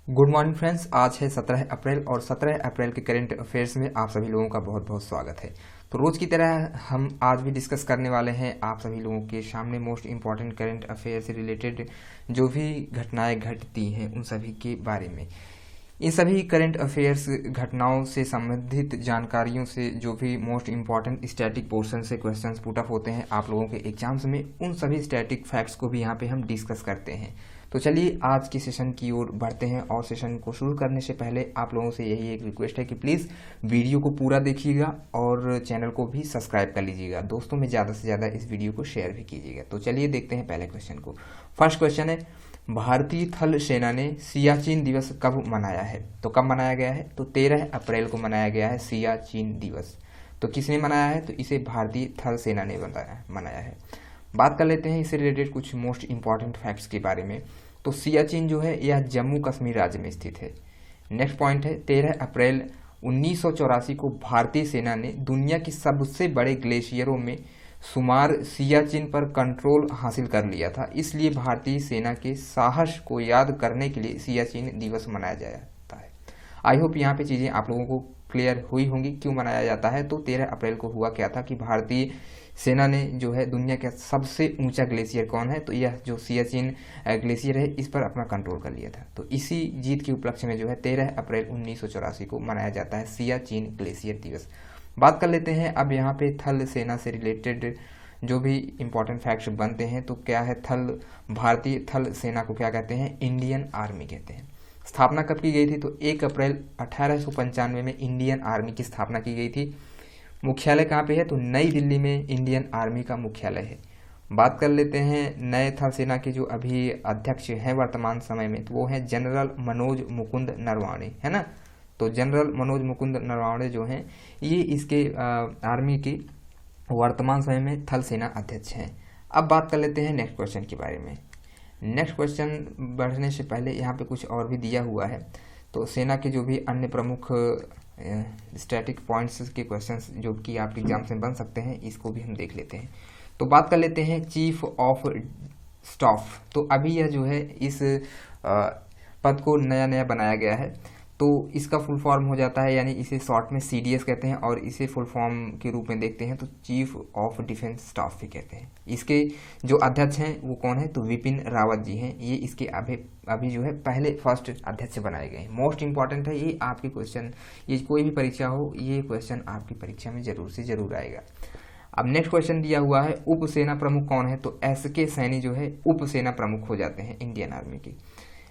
Good morning friends. आज है 17 अप्रैल और 17 अप्रैल के करंट अफेयर्स में आप सभी लोगों का बहुत बहुत स्वागत है। तो रोज़ की तरह हम आज भी डिस्कस करने वाले हैं आप सभी लोगों के सामने मोस्ट इम्पॉर्टेंट करंट अफेयर से रिलेटेड जो भी घटनाएं घटती हैं उन सभी के बारे में। इन सभी करंट अफेयर्स घटनाओं से संबंधित जानकारियों से जो भी मोस्ट इम्पॉर्टेंट स्टैटिक पोर्शन से क्वेश्चंस पुट अप होते हैं आप लोगों के एग्जाम्स में, उन सभी स्टैटिक फैक्ट्स को भी यहाँ पे हम डिस्कस करते हैं। तो चलिए आज की सेशन की ओर बढ़ते हैं और सेशन को शुरू करने से पहले आप लोगों से यही एक रिक्वेस्ट है कि प्लीज़ वीडियो को पूरा देखिएगा और चैनल को भी सब्सक्राइब कर लीजिएगा। दोस्तों में ज़्यादा से ज़्यादा इस वीडियो को शेयर भी कीजिएगा। तो चलिए देखते हैं पहले क्वेश्चन को। फर्स्ट क्वेश्चन है, भारतीय थल सेना ने सियाचिन दिवस कब मनाया है? तो कब मनाया गया है? तो 13 अप्रैल को मनाया गया है सियाचिन दिवस। तो किसने मनाया है? तो इसे भारतीय थल सेना ने मनाया है। बात कर लेते हैं इससे रिलेटेड कुछ मोस्ट इंपॉर्टेंट फैक्ट्स के बारे में। तो सियाचिन जो है यह जम्मू कश्मीर राज्य में स्थित है। नेक्स्ट पॉइंट है, 13 अप्रैल 1984 को भारतीय सेना ने दुनिया की सबसे बड़े ग्लेशियरों में शुमार सियाचिन पर कंट्रोल हासिल कर लिया था। इसलिए भारतीय सेना के साहस को याद करने के लिए सियाचिन दिवस मनाया जाता है। आई होप यहाँ पे चीज़ें आप लोगों को क्लियर हुई होंगी क्यों मनाया जाता है। तो 13 अप्रैल को हुआ क्या था कि भारतीय सेना ने जो है दुनिया का सबसे ऊंचा ग्लेशियर कौन है, तो यह जो सियाचिन ग्लेशियर है इस पर अपना कंट्रोल कर लिया था। तो इसी जीत के उपलक्ष्य में जो है 13 अप्रैल 1984 को मनाया जाता है सियाचिन ग्लेशियर दिवस। बात कर लेते हैं अब यहाँ पे थल सेना से रिलेटेड जो भी इंपॉर्टेंट फैक्ट्स बनते हैं। तो क्या है भारतीय थल सेना को क्या कहते हैं? इंडियन आर्मी कहते हैं। स्थापना कब की गई थी? तो 1 अप्रैल 1895 में इंडियन आर्मी की स्थापना की गई थी। मुख्यालय कहाँ पे है? तो नई दिल्ली में इंडियन आर्मी का मुख्यालय है। बात कर लेते हैं नए थल सेना के जो अभी अध्यक्ष हैं वर्तमान समय में, तो वो हैं जनरल मनोज मुकुंद नरवाणे, है ना। तो जनरल मनोज मुकुंद नरवाणे जो हैं ये इसके आर्मी के वर्तमान समय में थल सेना अध्यक्ष हैं। अब बात कर लेते हैं नेक्स्ट क्वेश्चन के बारे में। नेक्स्ट क्वेश्चन बढ़ने से पहले यहाँ पे कुछ और भी दिया हुआ है। तो सेना के जो भी अन्य प्रमुख स्टैटिक पॉइंट्स के क्वेश्चंस जो कि आपके एग्जाम में बन सकते हैं इसको भी हम देख लेते हैं। तो बात कर लेते हैं चीफ ऑफ स्टाफ। तो अभी यह जो है इस पद को नया नया बनाया गया है। तो इसका फुल फॉर्म हो जाता है, यानी इसे शॉर्ट में CDS कहते हैं और इसे फुल फॉर्म के रूप में देखते हैं तो चीफ ऑफ डिफेंस स्टाफ भी कहते हैं। इसके जो अध्यक्ष हैं वो कौन है? तो विपिन रावत जी हैं। ये इसके अभी जो है पहले फर्स्ट अध्यक्ष बनाए गए हैं। मोस्ट इंपॉर्टेंट है ये आपके क्वेश्चन, ये कोई भी परीक्षा हो ये क्वेश्चन आपकी परीक्षा में जरूर से जरूर आएगा। अब नेक्स्ट क्वेश्चन दिया हुआ है उप सेना प्रमुख कौन है? तो SK सैनी जो है उप सेना प्रमुख हो जाते हैं इंडियन आर्मी के।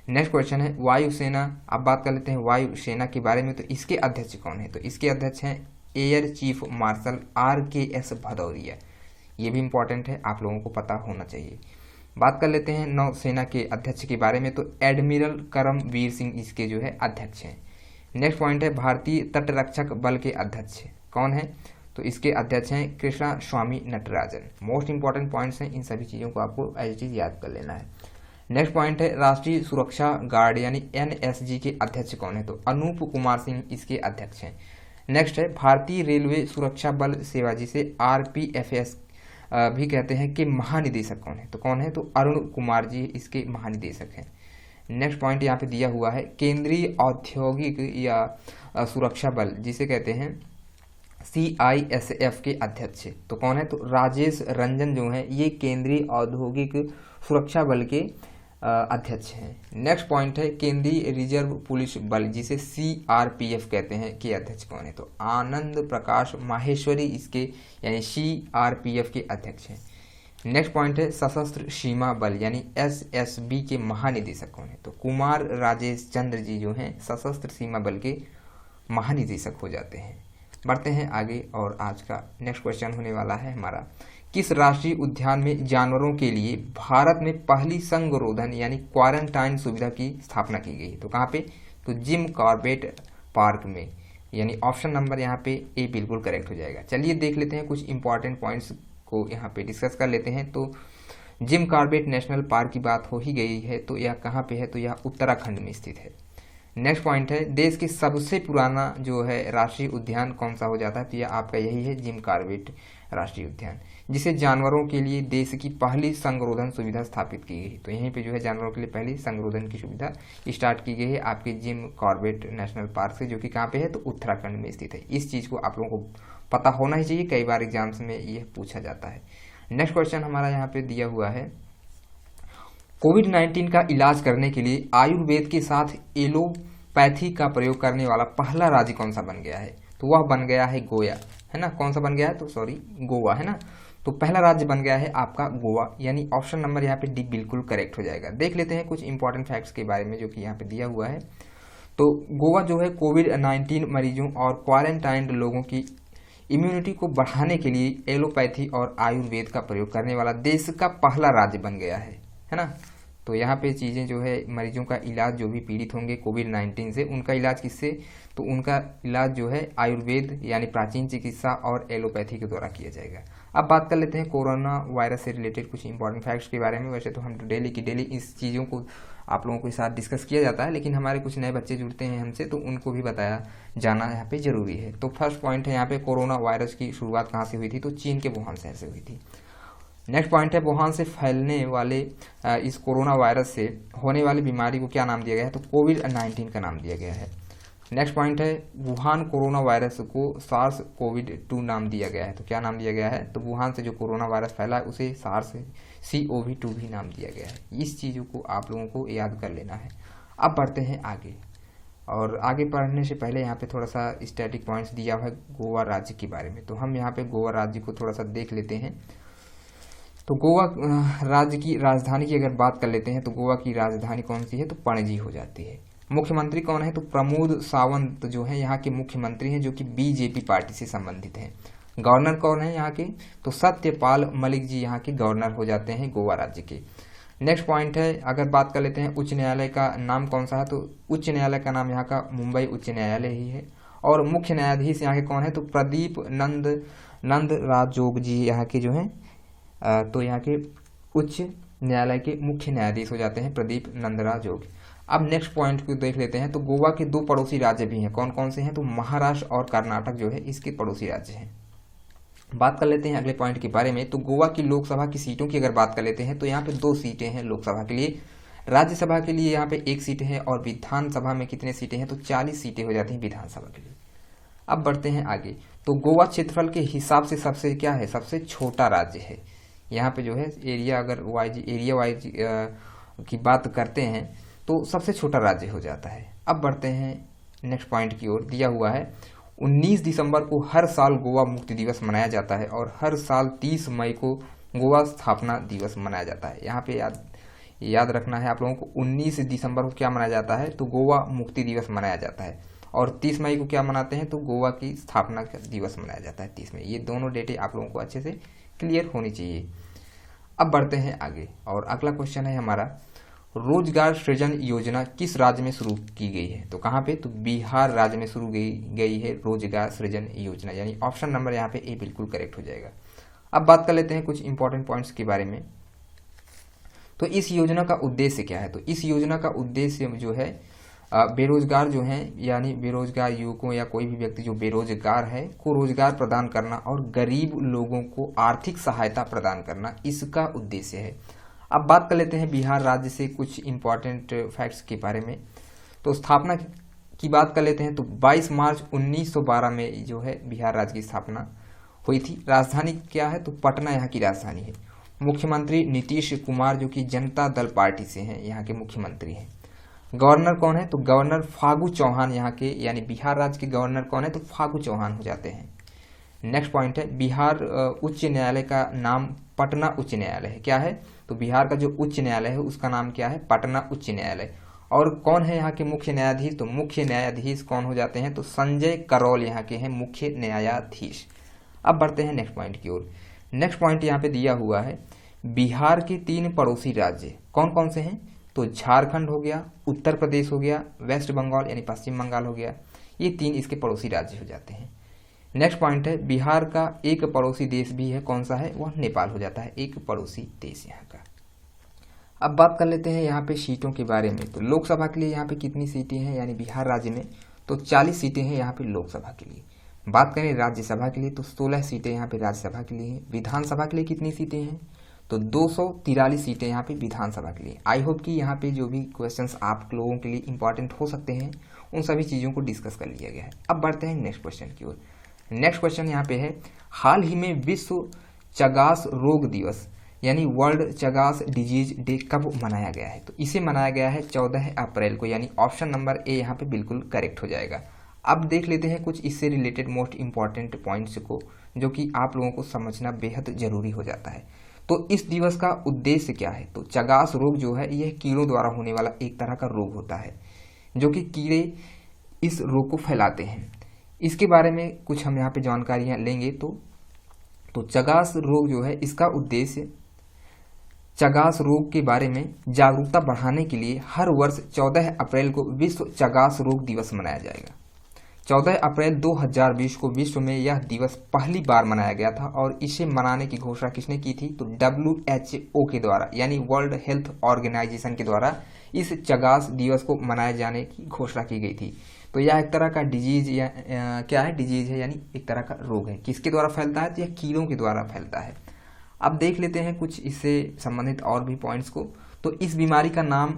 नेक्स्ट क्वेश्चन है वायुसेना। अब बात कर लेते हैं वायुसेना के बारे में। तो इसके अध्यक्ष कौन है? तो इसके अध्यक्ष हैं air chief marshal RKS Bhadauria. ये भी इंपॉर्टेंट है, आप लोगों को पता होना चाहिए। बात कर लेते हैं नौसेना के अध्यक्ष के बारे में। तो एडमिरल करमवीर सिंह इसके जो है अध्यक्ष हैं। नेक्स्ट पॉइंट है भारतीय तटरक्षक बल के अध्यक्ष कौन है? तो इसके अध्यक्ष हैं कृष्णा स्वामी नटराजन। मोस्ट इंपॉर्टेंट पॉइंट्स हैं, इन सभी चीज़ों को आपको एज इट इज याद कर लेना है। नेक्स्ट पॉइंट है राष्ट्रीय सुरक्षा गार्ड यानी NSG के अध्यक्ष कौन है? तो अनूप कुमार सिंह इसके अध्यक्ष हैं। नेक्स्ट है भारतीय रेलवे सुरक्षा बल सेवा जिसे RPFS भी कहते हैं कि महानिदेशक कौन है? तो कौन है? तो अरुण कुमार जी इसके महानिदेशक हैं। नेक्स्ट पॉइंट यहाँ पे दिया हुआ है केंद्रीय औद्योगिक या सुरक्षा बल जिसे कहते हैं CISF के अध्यक्ष तो कौन है? तो राजेश रंजन जो है ये केंद्रीय औद्योगिक सुरक्षा बल के अध्यक्ष हैं। नेक्स्ट पॉइंट है केंद्रीय रिजर्व पुलिस बल जिसे CRPF कहते हैं के अध्यक्ष कौन है? तो आनंद प्रकाश माहेश्वरी इसके यानी CRPF के अध्यक्ष हैं। नेक्स्ट पॉइंट है सशस्त्र सीमा बल यानी SSB के महानिदेशक कौन है? तो कुमार राजेश चंद्र जी जो हैं सशस्त्र सीमा बल के महानिदेशक हो जाते हैं। बढ़ते हैं आगे और आज का नेक्स्ट क्वेश्चन होने वाला है हमारा, किस राष्ट्रीय उद्यान में जानवरों के लिए भारत में पहली संगरोधन यानी क्वारंटाइन सुविधा की स्थापना की गई? तो कहाँ पे? तो जिम कॉर्बेट पार्क में, यानी ऑप्शन नंबर यहाँ पे A बिल्कुल करेक्ट हो जाएगा। चलिए देख लेते हैं कुछ इंपॉर्टेंट पॉइंट्स को यहाँ पे डिस्कस कर लेते हैं। तो जिम कॉर्बेट नेशनल पार्क की बात हो ही गई है, तो यह कहाँ पे है? तो यह उत्तराखंड में स्थित है। नेक्स्ट पॉइंट है देश के सबसे पुराना जो है राष्ट्रीय उद्यान कौन सा हो जाता है, तो यह आपका यही है जिम कॉर्बेट राष्ट्रीय उद्यान, जिसे जानवरों के लिए देश की पहली संगरोधन सुविधा स्थापित की गई। तो यहीं पे जो है जानवरों के लिए पहली संगरोधन की सुविधा स्टार्ट की गई है आपके जिम कॉर्बेट नेशनल पार्क से, जो कि कहाँ पे है, तो उत्तराखंड में स्थित है। इस चीज़ को आप लोगों को पता होना ही चाहिए, कई बार एग्जाम्स में यह पूछा जाता है। नेक्स्ट क्वेश्चन हमारा यहाँ पे दिया हुआ है, कोविड-19 का इलाज करने के लिए आयुर्वेद के साथ एलोपैथी का प्रयोग करने वाला पहला राज्य कौन सा बन गया है, तो वह बन गया है गोवा, है ना। कौन सा बन गया है, तो सॉरी गोवा, है ना। तो पहला राज्य बन गया है आपका गोवा, यानी ऑप्शन नंबर यहाँ पे डी बिल्कुल करेक्ट हो जाएगा। देख लेते हैं कुछ इंपॉर्टेंट फैक्ट्स के बारे में जो कि यहाँ पे दिया हुआ है। तो गोवा जो है कोविड-19 मरीजों और क्वारंटाइन्ड लोगों की इम्यूनिटी को बढ़ाने के लिए एलोपैथी और आयुर्वेद का प्रयोग करने वाला देश का पहला राज्य बन गया है ना। तो यहाँ पे चीज़ें जो है मरीजों का इलाज, जो भी पीड़ित होंगे कोविड-19 से, उनका इलाज किससे, तो उनका इलाज जो है आयुर्वेद यानी प्राचीन चिकित्सा और एलोपैथी के द्वारा किया जाएगा। अब बात कर लेते हैं कोरोना वायरस से रिलेटेड कुछ इंपॉर्टेंट फैक्ट्स के बारे में। वैसे तो हम डेली की डेली इस चीज़ों को आप लोगों के साथ डिस्कस किया जाता है, लेकिन हमारे कुछ नए बच्चे जुड़ते हैं हमसे, तो उनको भी बताया जाना यहाँ पे जरूरी है। तो फर्स्ट पॉइंट है यहाँ पे कोरोना वायरस की शुरुआत कहाँ से हुई थी, तो चीन के वुहान शहर से हुई थी। नेक्स्ट पॉइंट है वुहान से फैलने वाले इस कोरोना वायरस से होने वाली बीमारी को क्या नाम दिया गया है, तो कोविड-19 का नाम दिया गया है। नेक्स्ट पॉइंट है वुहान कोरोना वायरस को सार्स कोविड-2 नाम दिया गया है, तो क्या नाम दिया गया है, तो वुहान से जो कोरोना वायरस फैला है उसे सार्स CoV-2 भी नाम दिया गया है। इस चीज़ों को आप लोगों को याद कर लेना है। अब बढ़ते हैं आगे, और आगे पढ़ने से पहले यहाँ पे थोड़ा सा स्टैटिक पॉइंट्स दिया हुआ है गोवा राज्य के बारे में, तो हम यहाँ पे गोवा राज्य को थोड़ा सा देख लेते हैं। तो गोवा राज्य की राजधानी की अगर बात कर लेते हैं, तो गोवा की राजधानी कौन सी है, तो पणजी हो जाती है। मुख्यमंत्री कौन है, तो प्रमोद सावंत जो है यहाँ के मुख्यमंत्री हैं, जो कि बीजेपी पार्टी से संबंधित हैं। गवर्नर कौन है यहाँ के, तो सत्यपाल मलिक जी यहाँ के गवर्नर हो जाते हैं गोवा राज्य के। नेक्स्ट पॉइंट है अगर बात कर लेते हैं उच्च न्यायालय का नाम कौन सा है, तो उच्च न्यायालय का नाम यहाँ का मुंबई उच्च न्यायालय ही है। और मुख्य न्यायाधीश यहाँ के कौन है, तो प्रदीप नंदराजोग जी यहाँ के जो हैं, तो यहाँ के उच्च न्यायालय के मुख्य न्यायाधीश हो जाते हैं प्रदीप नंदराजोग। अब नेक्स्ट पॉइंट को देख लेते हैं, तो गोवा के 2 पड़ोसी राज्य भी हैं, कौन कौन से हैं, तो महाराष्ट्र और कर्नाटक जो है इसके पड़ोसी राज्य हैं। बात कर लेते हैं अगले पॉइंट के बारे में, तो गोवा की लोकसभा की सीटों की अगर बात कर लेते हैं, तो यहाँ पे 2 सीटें हैं लोकसभा के लिए। राज्यसभा के लिए यहाँ पे 1 सीट है, और विधानसभा में कितने सीटें हैं, तो 40 सीटें हो जाती हैं विधानसभा के लिए। अब बढ़ते हैं आगे, तो गोवा क्षेत्रफल के हिसाब से सबसे क्या है, सबसे छोटा राज्य है। यहाँ पे जो है एरिया वाइज की बात करते हैं तो सबसे छोटा राज्य हो जाता है। अब बढ़ते हैं नेक्स्ट पॉइंट की ओर। दिया हुआ है 19 दिसंबर को हर साल गोवा मुक्ति दिवस मनाया जाता है, और हर साल 30 मई को गोवा स्थापना दिवस मनाया जाता है। यहाँ पे याद रखना है आप लोगों को, 19 दिसंबर को क्या मनाया जाता है, तो गोवा मुक्ति दिवस मनाया जाता है, और 30 मई को क्या मनाते हैं, तो गोवा की स्थापना दिवस मनाया जाता है 30 मई। ये दोनों डेटें आप लोगों को अच्छे से क्लियर होनी चाहिए। अब बढ़ते हैं आगे, और अगला क्वेश्चन है हमारा, रोजगार सृजन योजना किस राज्य में शुरू की गई है, तो कहाँ पे, तो बिहार राज्य में शुरू गई है रोजगार सृजन योजना, यानी ऑप्शन नंबर यहाँ पे ए बिल्कुल करेक्ट हो जाएगा। अब बात कर लेते हैं कुछ इंपॉर्टेंट पॉइंट्स के बारे में। तो इस योजना का उद्देश्य क्या है, तो इस योजना का उद्देश्य जो है बेरोजगार जो हैं, यानी बेरोजगार युवकों या कोई भी व्यक्ति जो बेरोजगार है को रोजगार प्रदान करना और गरीब लोगों को आर्थिक सहायता प्रदान करना, इसका उद्देश्य है। अब बात कर लेते हैं बिहार राज्य से कुछ इंपॉर्टेंट फैक्ट्स के बारे में। तो स्थापना की बात कर लेते हैं, तो 22 मार्च 1912 में जो है बिहार राज्य की स्थापना हुई थी। राजधानी क्या है, तो पटना यहाँ की राजधानी है। मुख्यमंत्री नीतीश कुमार जो कि जनता दल पार्टी से हैं, यहाँ के मुख्यमंत्री हैं। गवर्नर कौन है, तो गवर्नर फागू चौहान यहाँ के, यानी बिहार राज्य के गवर्नर कौन है, तो फागू चौहान हो जाते हैं। नेक्स्ट पॉइंट है बिहार उच्च न्यायालय का नाम पटना उच्च न्यायालय है। क्या है, तो बिहार का जो उच्च न्यायालय है उसका नाम क्या है, पटना उच्च न्यायालय। और कौन है यहाँ के मुख्य न्यायाधीश, तो मुख्य न्यायाधीश कौन हो जाते हैं, तो संजय करोल यहाँ के हैं मुख्य न्यायाधीश। अब बढ़ते हैं नेक्स्ट पॉइंट की ओर। नेक्स्ट पॉइंट यहाँ पे दिया हुआ है, बिहार के 3 पड़ोसी राज्य कौन कौन से हैं, तो झारखंड हो गया, उत्तर प्रदेश हो गया, वेस्ट बंगाल यानी पश्चिम बंगाल हो गया, ये 3 इसके पड़ोसी राज्य हो जाते हैं। नेक्स्ट पॉइंट है बिहार का एक पड़ोसी देश भी है, कौन सा है, वह नेपाल हो जाता है, एक पड़ोसी देश यहाँ का। अब बात कर लेते हैं यहाँ पे सीटों के बारे में। तो लोकसभा के लिए यहाँ पे कितनी सीटें हैं, यानी बिहार राज्य में तो 40 सीटें हैं यहाँ पे लोकसभा के लिए। बात करें राज्यसभा के लिए तो 16 सीटें यहाँ पे राज्यसभा के लिए हैं। विधानसभा के लिए कितनी सीटें हैं, तो 243 सीटें यहाँ पे विधानसभा के लिए। आई होप कि यहाँ पे जो भी क्वेश्चंस आप लोगों के लिए इंपॉर्टेंट हो सकते हैं उन सभी चीज़ों को डिस्कस कर लिया गया है। अब बढ़ते हैं नेक्स्ट क्वेश्चन की ओर। नेक्स्ट क्वेश्चन यहाँ पे है, हाल ही में विश्व चगास रोग दिवस यानी वर्ल्ड चगास डिजीज डे कब मनाया गया है, तो इसे मनाया गया है 14 अप्रैल को, यानी ऑप्शन नंबर ए यहाँ पे बिल्कुल करेक्ट हो जाएगा। अब देख लेते हैं कुछ इससे रिलेटेड मोस्ट इंपॉर्टेंट पॉइंट्स को जो कि आप लोगों को समझना बेहद जरूरी हो जाता है। तो इस दिवस का उद्देश्य क्या है, तो चगास रोग जो है यह कीड़ों द्वारा होने वाला एक तरह का रोग होता है जो कि कीड़े इस रोग को फैलाते हैं। इसके बारे में कुछ हम यहाँ पे जानकारियाँ लेंगे। तो चगास रोग जो है इसका उद्देश्य चगास रोग के बारे में जागरूकता बढ़ाने के लिए हर वर्ष 14 अप्रैल को विश्व चगास रोग दिवस मनाया जाएगा। 14 अप्रैल 2020 को विश्व में यह दिवस पहली बार मनाया गया था और इसे मनाने की घोषणा किसने की थी, तो WHO के द्वारा यानी वर्ल्ड हेल्थ ऑर्गेनाइजेशन के द्वारा इस चगास दिवस को मनाए जाने की घोषणा की गई थी। तो यह एक तरह का डिजीज या क्या है, डिजीज है यानी एक तरह का रोग है। किसके द्वारा फैलता है, तो यह कीड़ों के द्वारा फैलता है। अब देख लेते हैं कुछ इससे संबंधित और भी पॉइंट्स को। तो इस बीमारी का नाम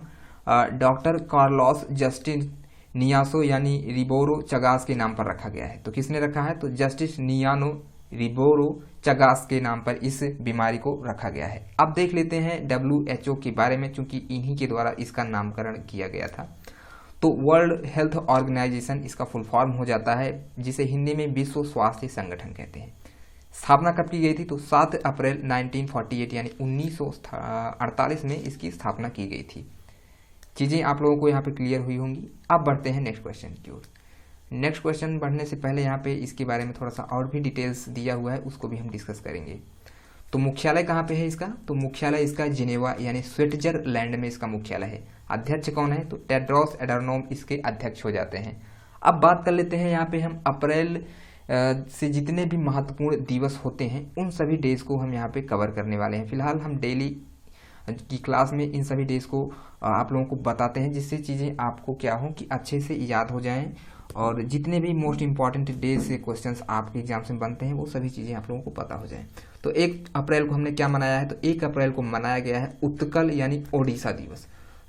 डॉक्टर कार्लोस जस्टिन नियासो यानी रिबोरो चगास के नाम पर रखा गया है। तो किसने रखा है, तो जस्टिस नियानो रिबोरो चगास के नाम पर इस बीमारी को रखा गया है। अब देख लेते हैं WHO के बारे में, चूंकि इन्हीं के द्वारा इसका नामकरण किया गया था। तो वर्ल्ड हेल्थ ऑर्गेनाइजेशन इसका फुल फॉर्म हो जाता है, जिसे हिंदी में विश्व स्वास्थ्य संगठन कहते हैं। स्थापना कब की गई थी, तो 7 अप्रैल 1948 यानी 1948 में इसकी स्थापना की गई थी। चीज़ें आप लोगों को यहाँ पे क्लियर हुई होंगी। अब बढ़ते हैं नेक्स्ट क्वेश्चन की ओर। नेक्स्ट क्वेश्चन बढ़ने से पहले यहाँ पे इसके बारे में थोड़ा सा और भी डिटेल्स दिया हुआ है, उसको भी हम डिस्कस करेंगे। तो मुख्यालय कहाँ पे है इसका, तो मुख्यालय इसका जिनेवा यानी स्विट्जरलैंड में इसका मुख्यालय है। अध्यक्ष कौन है, तो टेड्रोस एडहानोम इसके अध्यक्ष हो जाते हैं। अब बात कर लेते हैं यहाँ पे हम अप्रैल से जितने भी महत्वपूर्ण दिवस होते हैं उन सभी डेज को हम यहाँ पे कवर करने वाले हैं। फिलहाल हम डेली की क्लास में इन सभी डेज को आप लोगों को बताते हैं, जिससे चीज़ें आपको क्या हो कि अच्छे से याद हो जाएं और जितने भी मोस्ट इंपॉर्टेंट डेज से क्वेश्चंस आपके एग्जाम में बनते हैं वो सभी चीज़ें आप लोगों को पता हो जाएं। तो 1 अप्रैल को हमने क्या मनाया है, तो 1 अप्रैल को मनाया गया है उत्कल यानी ओडिशा दिवस।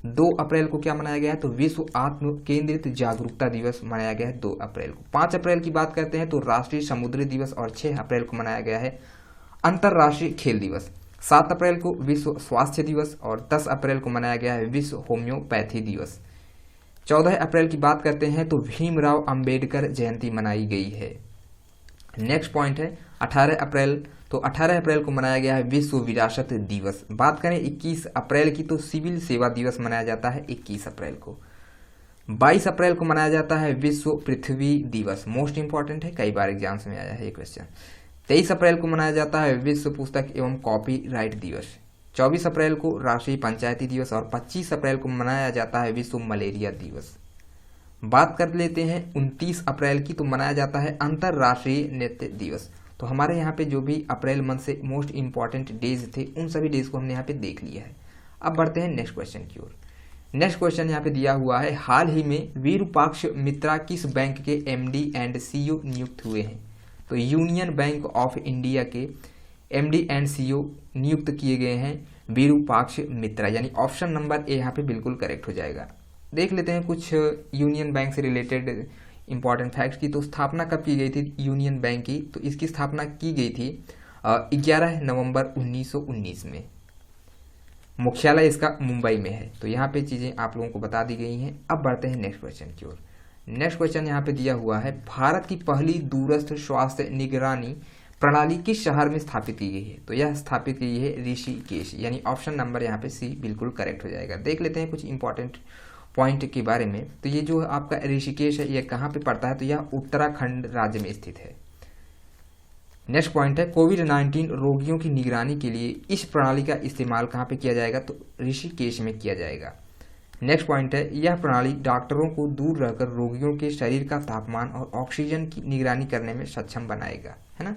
2 अप्रैल को क्या मनाया गया है, तो विश्व आत्म केंद्रित जागरूकता दिवस मनाया गया है 2 अप्रैल को। 5 अप्रैल की बात करते हैं तो राष्ट्रीय समुद्री दिवस और 6 अप्रैल को मनाया गया है अंतर्राष्ट्रीय खेल दिवस। 7 अप्रैल को विश्व स्वास्थ्य दिवस और 10 अप्रैल को मनाया गया है विश्व होम्योपैथी दिवस। 14 अप्रैल की बात करते हैं तो भीमराव अंबेडकर जयंती मनाई गई है। नेक्स्ट पॉइंट है 18 अप्रैल, तो 18 अप्रैल को मनाया गया है विश्व विरासत दिवस। बात करें 21 अप्रैल की तो सिविल सेवा दिवस मनाया जाता है 21 अप्रैल को। 22 अप्रैल को मनाया जाता है विश्व पृथ्वी दिवस, मोस्ट इंपॉर्टेंट है, कई बार एग्जाम्स में आया है ये क्वेश्चन। 23 अप्रैल को मनाया जाता है विश्व पुस्तक एवं कॉपीराइट दिवस। 24 अप्रैल को राष्ट्रीय पंचायती दिवस और 25 अप्रैल को मनाया जाता है विश्व मलेरिया दिवस। बात कर लेते हैं 29 अप्रैल की, तो मनाया जाता है अंतर्राष्ट्रीय नृत्य दिवस। तो हमारे यहाँ पे जो भी अप्रैल मंथ से मोस्ट इंपॉर्टेंट डेज थे उन सभी डेज को हमने यहाँ पे देख लिया है। अब बढ़ते हैं नेक्स्ट क्वेश्चन की ओर। नेक्स्ट क्वेश्चन यहाँ पे दिया हुआ है, हाल ही में विरूपाक्ष मित्रा किस बैंक के MD एंड CEO नियुक्त हुए हैं, तो यूनियन बैंक ऑफ इंडिया के MD एंड CEO नियुक्त किए गए हैं विरूपाक्ष मित्रा, यानी ऑप्शन नंबर ए यहाँ पे बिल्कुल करेक्ट हो जाएगा। देख लेते हैं कुछ यूनियन बैंक से रिलेटेड इंपॉर्टेंट फैक्ट्स की। तो स्थापना कब की गई थी यूनियन बैंक की, तो इसकी स्थापना की गई थी 11 नवंबर 1919 में। मुख्यालय इसका मुंबई में है। तो यहाँ पे चीज़ें आप लोगों को बता दी गई हैं। अब बढ़ते हैं नेक्स्ट क्वेश्चन की ओर। नेक्स्ट क्वेश्चन यहाँ पे दिया हुआ है, भारत की पहली दूरस्थ स्वास्थ्य निगरानी प्रणाली किस शहर में स्थापित की गई है, तो यह स्थापित की गई है ऋषिकेश, यानी ऑप्शन नंबर यहाँ पे सी बिल्कुल करेक्ट हो जाएगा। देख लेते हैं कुछ इंपॉर्टेंट पॉइंट के बारे में। तो ये जो आपका ऋषिकेश है यह कहाँ पे पड़ता है, तो यह उत्तराखंड राज्य में स्थित है। नेक्स्ट पॉइंट है, कोविड-19 रोगियों की निगरानी के लिए इस प्रणाली का इस्तेमाल कहाँ पे किया जाएगा, तो ऋषिकेश में किया जाएगा। नेक्स्ट पॉइंट है, यह प्रणाली डॉक्टरों को दूर रहकर रोगियों के शरीर का तापमान और ऑक्सीजन की निगरानी करने में सक्षम बनाएगा, है ना।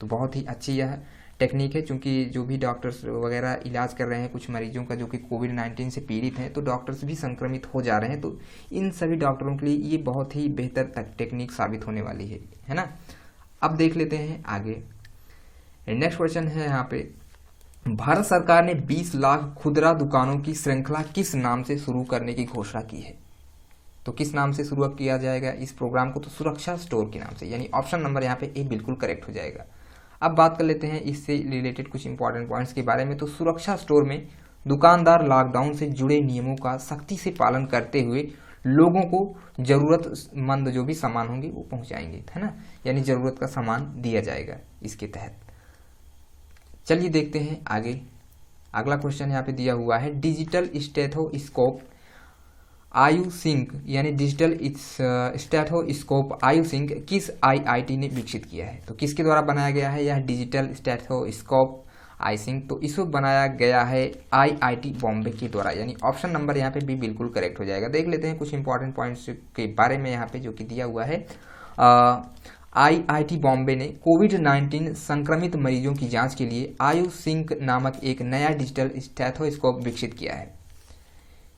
तो बहुत ही अच्छी यह टेक्निक है, क्योंकि जो भी डॉक्टर्स वगैरह इलाज कर रहे हैं कुछ मरीजों का जो कि कोविड-19 से पीड़ित हैं, तो डॉक्टर्स भी संक्रमित हो जा रहे हैं, तो इन सभी डॉक्टरों के लिए ये बहुत ही बेहतर टेक्निक साबित होने वाली है ना। अब देख लेते हैं आगे। नेक्स्ट क्वेश्चन है यहाँ पे, भारत सरकार ने 20 लाख खुदरा दुकानों की श्रृंखला किस नाम से शुरू करने की घोषणा की है? तो किस नाम से शुरू किया जाएगा इस प्रोग्राम को? तो सुरक्षा स्टोर के नाम से, यानी ऑप्शन नंबर यहाँ पे ए बिल्कुल करेक्ट हो जाएगा। अब बात कर लेते हैं इससे रिलेटेड कुछ इंपॉर्टेंट पॉइंट्स के बारे में। तो सुरक्षा स्टोर में दुकानदार लॉकडाउन से जुड़े नियमों का सख्ती से पालन करते हुए लोगों को जरूरतमंद जो भी सामान होंगे वो पहुंचाएंगे, है ना, यानी जरूरत का सामान दिया जाएगा इसके तहत। चलिए देखते हैं आगे। अगला क्वेश्चन यहाँ पे दिया हुआ है, डिजिटल स्टेथोस्कोप आयु सिंक यानी डिजिटल स्टेथोस्कोप आयु सिंक किस आईआईटी ने विकसित किया है? तो किसके द्वारा बनाया गया है यह डिजिटल स्टेथोस्कोप आई सिंक? तो इसको बनाया गया है आईआईटी बॉम्बे के द्वारा, यानी ऑप्शन नंबर यहाँ पे भी बिल्कुल करेक्ट हो जाएगा। देख लेते हैं कुछ इंपॉर्टेंट पॉइंट्स के बारे में यहाँ पे जो कि दिया हुआ है। आईआईटी बॉम्बे ने कोविड-19 संक्रमित मरीजों की जांच के लिए आयु सिंक नामक एक नया डिजिटल स्टेथोस्कोप विकसित किया है।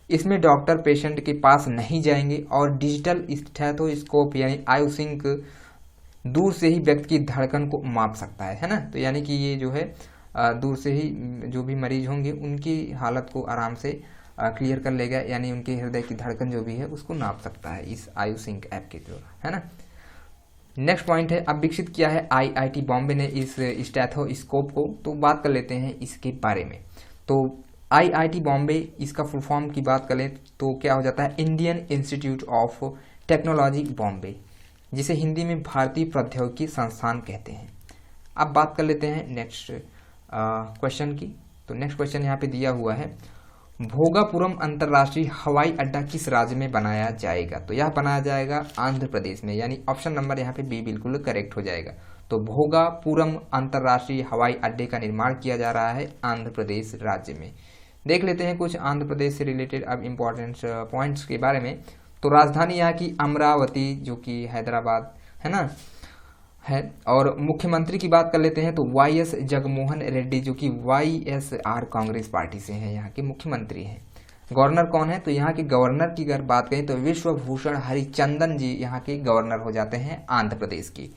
इसमें डॉक्टर पेशेंट के पास नहीं जाएंगे और डिजिटल स्टेथोस्कोप यानी आयु सिंक दूर से ही व्यक्ति की धड़कन को माप सकता है ना। तो यानी कि ये जो है दूर से ही जो भी मरीज होंगे उनकी हालत को आराम से क्लियर कर लेगा, यानी उनके हृदय की धड़कन जो भी है उसको नाप सकता है इस आयु सिंक ऐप के द्वारा, है ना। नेक्स्ट पॉइंट है, अब विकसित किया है आईआईटी बॉम्बे ने इस स्टेथोस्कोप को। तो बात कर लेते हैं इसके बारे में। तो आईआईटी बॉम्बे, इसका फुल फॉर्म की बात करें तो क्या हो जाता है, Indian institute of technology Bombay, जिसे हिंदी में भारतीय प्रौद्योगिकी संस्थान कहते हैं। अब बात कर लेते हैं नेक्स्ट क्वेश्चन की। तो नेक्स्ट क्वेश्चन यहाँ पे दिया हुआ है, भोगापुरम अंतर्राष्ट्रीय हवाई अड्डा किस राज्य में बनाया जाएगा? तो यह बनाया जाएगा आंध्र प्रदेश में, यानी ऑप्शन नंबर यहाँ पे बी बिल्कुल करेक्ट हो जाएगा। तो भोगापुरम अंतर्राष्ट्रीय हवाई अड्डे का निर्माण किया जा रहा है आंध्र प्रदेश राज्य में। देख लेते हैं कुछ आंध्र प्रदेश से रिलेटेड अब इम्पोर्टेंट पॉइंट्स के बारे में। तो राजधानी यहाँ की अमरावती जो कि हैदराबाद है ना है, और मुख्यमंत्री की बात कर लेते हैं तो वाईएस जगनमोहन रेड्डी जो कि वाईएसआर कांग्रेस पार्टी से हैं, यहाँ के मुख्यमंत्री हैं। गवर्नर कौन है? तो यहाँ के गवर्नर की अगर बात करें तो विश्वभूषण हरिचंदन जी यहाँ के गवर्नर हो जाते हैं आंध्र प्रदेश की।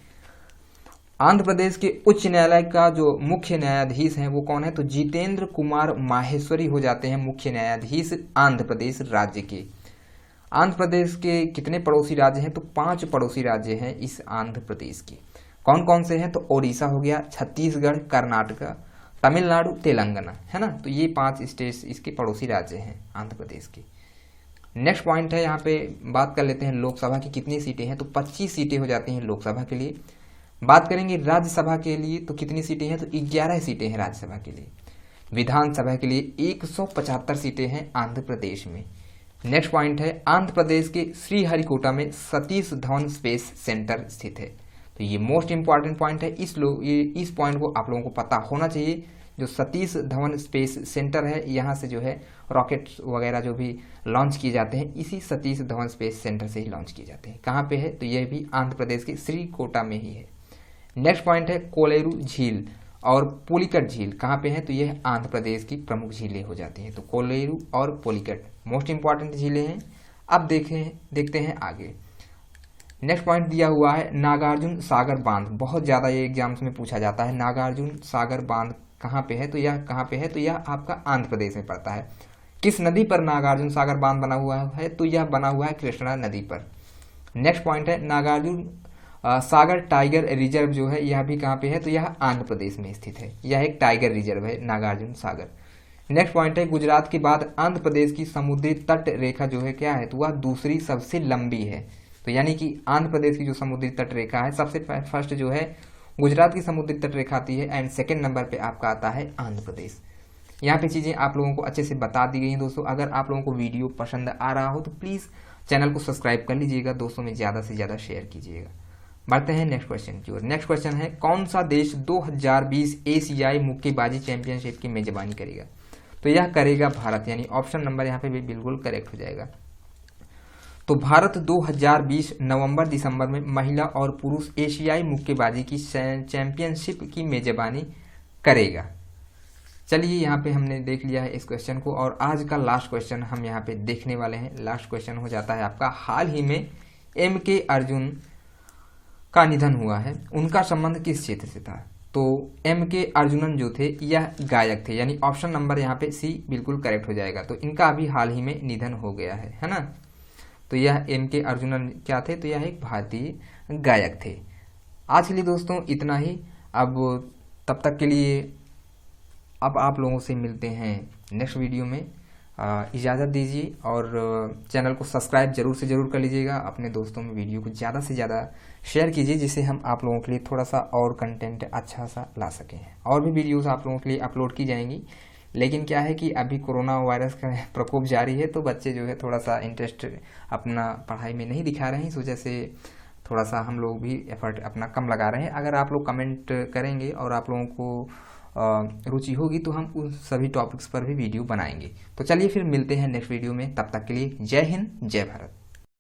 आंध्र प्रदेश के उच्च न्यायालय का जो मुख्य न्यायाधीश हैं वो कौन है? तो जितेंद्र कुमार माहेश्वरी हो जाते हैं मुख्य न्यायाधीश आंध्र प्रदेश राज्य के। आंध्र प्रदेश के कितने पड़ोसी राज्य हैं? तो 5 पड़ोसी राज्य हैं इस आंध्र प्रदेश के। कौन कौन से हैं? तो ओडिशा हो गया, छत्तीसगढ़, कर्नाटक, तमिलनाडु, तेलंगाना, है ना। तो ये 5 स्टेट्स इसके पड़ोसी राज्य हैं आंध्र प्रदेश के। नेक्स्ट पॉइंट है, यहाँ पे बात कर लेते हैं लोकसभा की कितनी सीटें हैं? तो 25 सीटें हो जाती हैं लोकसभा के लिए। बात करेंगे राज्यसभा के लिए तो कितनी सीटें हैं? तो 11 सीटें हैं राज्यसभा के लिए। विधानसभा के लिए 175 सीटें हैं आंध्र प्रदेश में। नेक्स्ट पॉइंट है, आंध्र प्रदेश के श्रीहरिकोटा में सतीश धवन स्पेस सेंटर स्थित है। तो ये मोस्ट इंपॉर्टेंट पॉइंट है, इस पॉइंट को आप लोगों को पता होना चाहिए। जो सतीश धवन स्पेस सेंटर है, यहाँ से जो है रॉकेट्स वगैरह जो भी लॉन्च किए जाते हैं इसी सतीश धवन स्पेस सेंटर से ही लॉन्च किए जाते हैं। कहाँ पे है? तो यह भी आंध्र प्रदेश के श्रीकोटा में ही है। नेक्स्ट पॉइंट है, कोलेरू झील और पुलिकट झील कहाँ पे है? तो यह आंध्र प्रदेश की प्रमुख झीलें हो जाती हैं। तो कोलेरू और पुलिकट मोस्ट इंपॉर्टेंट झीलें हैं। अब देखते हैं आगे। नेक्स्ट पॉइंट दिया हुआ है, नागार्जुन सागर बांध। बहुत ज़्यादा ये एग्जाम्स में पूछा जाता है, नागार्जुन सागर बांध कहाँ पे है? तो यह कहाँ पे है? तो यह आपका आंध्र प्रदेश में पड़ता है। किस नदी पर नागार्जुन सागर बांध बना हुआ है? तो यह बना हुआ है कृष्णा नदी पर। नेक्स्ट पॉइंट है, नागार्जुन सागर टाइगर रिजर्व जो है यह भी कहाँ पे है? तो यह आंध्र प्रदेश में स्थित है। यह एक टाइगर रिजर्व है नागार्जुन सागर। नेक्स्ट पॉइंट है, गुजरात के बाद आंध्र प्रदेश की समुद्री तट रेखा जो है क्या है? तो वह दूसरी सबसे लंबी है। तो यानी कि आंध्र प्रदेश की जो समुद्री तट रेखा है, सबसे फर्स्ट जो है गुजरात की समुद्री तट रेखा आती है एंड सेकेंड नंबर पे आपका आता है आंध्र प्रदेश। यहाँ पे चीज़ें आप लोगों को अच्छे से बता दी गई हैं दोस्तों। अगर आप लोगों को वीडियो पसंद आ रहा हो तो प्लीज़ चैनल को सब्सक्राइब कर लीजिएगा, दोस्तों में ज़्यादा से ज़्यादा शेयर कीजिएगा। बढ़ते हैं नेक्स्ट क्वेश्चन की ओर। नेक्स्ट क्वेश्चन है, कौन सा देश 2020 एशियाई मुक्केबाजी चैंपियनशिप की मेजबानी करेगा? तो यह करेगा भारत, यानी ऑप्शन नंबर यहाँ पे भी बिल्कुल करेक्ट हो जाएगा। तो भारत 2020 नवंबर दिसंबर में महिला और पुरुष एशियाई मुक्केबाजी की चैंपियनशिप की मेजबानी करेगा। चलिए यहाँ पे हमने देख लिया है इस क्वेश्चन को, और आज का लास्ट क्वेश्चन हम यहाँ पे देखने वाले हैं। लास्ट क्वेश्चन हो जाता है आपका, हाल ही में M.K. अर्जुन का निधन हुआ है, उनका संबंध किस क्षेत्र से था? तो M.K. अर्जुनन जो थे यह गायक थे, यानी ऑप्शन नंबर यहाँ पे C बिल्कुल करेक्ट हो जाएगा। तो इनका अभी हाल ही में निधन हो गया है ना। तो यह M.K. अर्जुनन क्या थे? तो यह एक भारतीय गायक थे। आज के लिए दोस्तों इतना ही। अब तब तक के लिए अब आप लोगों से मिलते हैं नेक्स्ट वीडियो में। इजाज़त दीजिए, और चैनल को सब्सक्राइब जरूर से ज़रूर कर लीजिएगा। अपने दोस्तों में वीडियो को ज़्यादा से ज़्यादा शेयर कीजिए, जिससे हम आप लोगों के लिए थोड़ा सा और कंटेंट अच्छा सा ला सकें। और भी वीडियोस आप लोगों के लिए अपलोड की जाएंगी, लेकिन क्या है कि अभी कोरोना वायरस का प्रकोप जारी है, तो बच्चे जो है थोड़ा सा इंटरेस्ट अपना पढ़ाई में नहीं दिखा रहे हैं। इस वजह से थोड़ा सा हम लोग भी एफर्ट अपना कम लगा रहे हैं। अगर आप लोग कमेंट करेंगे और आप लोगों को रुचि होगी तो हम उन सभी टॉपिक्स पर भी वीडियो बनाएंगे। तो चलिए फिर मिलते हैं नेक्स्ट वीडियो में। तब तक के लिए जय हिंद, जय भारत।